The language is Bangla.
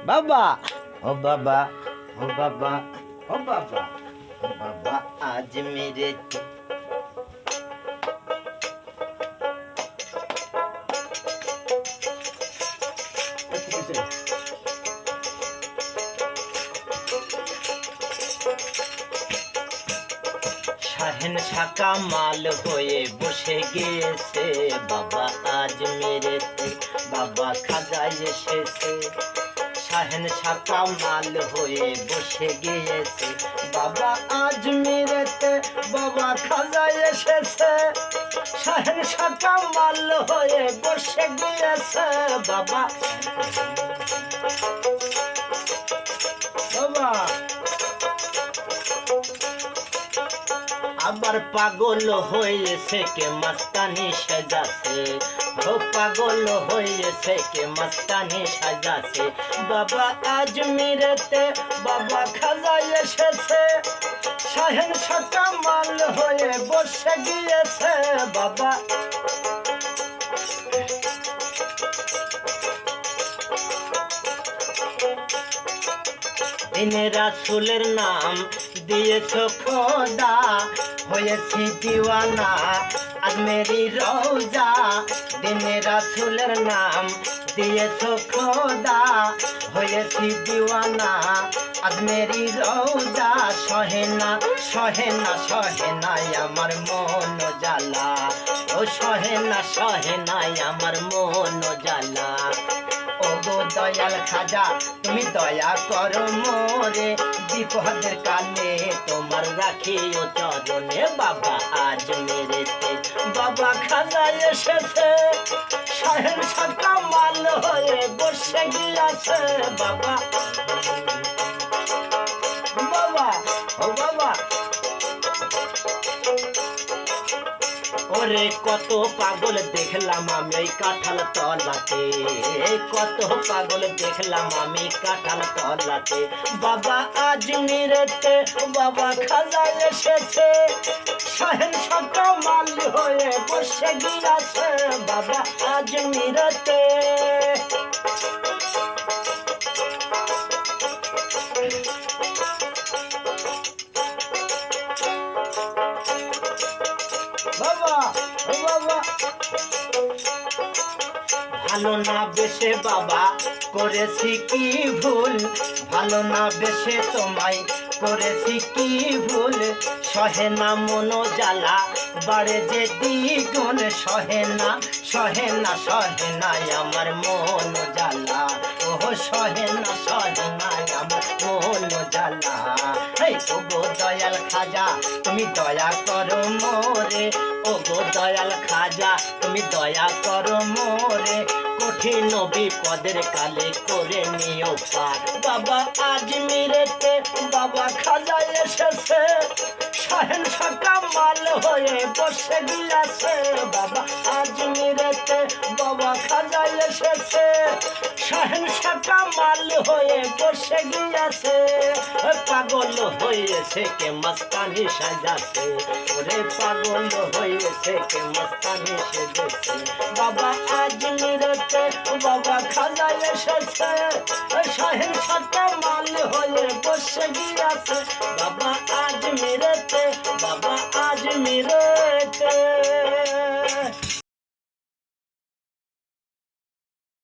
বাবা ও বাবা ও বাবা ও বাবা ও বাবা আজ মেরে শাহেন শাকা মাল হয়ে বসে গিয়েছে বাবা আজ মেরেতে বাবা খাজায় এসেছে শাহেন শাকা মাল হয়ে বসে গিয়েছে বাবা আজ মেরেতে বাবা খাজায় এসেছে শাহেন শাকা মাল হয়ে বসে গিয়েছে বাবা বাবা আবার পাগল হয়েছে কে মস্তানি সাজাছে ও পাগল হয়েছে কে মস্তানি সাজাছে বাবা আজ মেরেতে বাবা খাজা এসেছে শাহেন শাকা মাল হয়ে বসে গিয়েছে বাবা দিনে রাসূলের নাম দিয়েছ খোদা হয়েছি দিওয়ানা আজ মেরি রওজা দিনে রাসূলের নাম দিয়েছ খোদা হয়েছি দিওয়ানা আজ মেরি রওজা সহেনা সহেনা সহেনা আমার মন জ্বালা ও সহেনা সহেনা আমার মন জ্বালা ওগো দয়াল খাজা তুমি দয়া করো মোরে বিপদের কালে তোমার রাখিও চরণে বাবা আজ মেরেতে বাবা খাজা এসেছে শাহেন শাকা মাল হয়ে বসে গিয়েছে বাবা বাবা ও বাবা ওরে কত পাগল দেখলাম আমি ওই কাঁঠাল তলাতে কত পাগল দেখলাম আমি কাঁঠাল তলাতে বাবা আজ মেরেতে বাবা খাজা এসেছে শাহেন শাকা মাল হয়ে বসে গিয়েছে বাবা আজ মেরেতে বাবা ও বাবা ভালো না বেশে বাবা করেছি কি ভুল ভালো না বেশে তোমায় করেছি কি ভুল সহে না মনো জ্বালা বাড়ে যে দ্বিগুণ সহে না আমার মন জ্বালা ও সহে না আমার মন জ্বালা এই ওগো দয়াল খাজা তুমি দয়া করো মোরে ওগো দয়াল খাজা তুমি দয়া করো মোরে কঠিন বিপদের কালে করে নিও পার বাবা আজ মেরেতে বাবা খাজা এসেছে শাহেন শাকা মাল হয়ে বসে গিয়েছে বাবা আজ মেরেতে বাবা খাজা এসেছে শাহেন শাকা মাল হয়ে বসে গিয়েছে পাগল হয়েছে কে মস্তানি সাজাছে ওরে পাগল হয়েছে কে মস্তানি সেজেছে বাবা আজ মেরেতে বাবা খাজা এসেছে শাহেন শাকা মাল হয়ে বসে গিয়েছে বাবা আজ মেরেতে বাবা আজ মেরেতে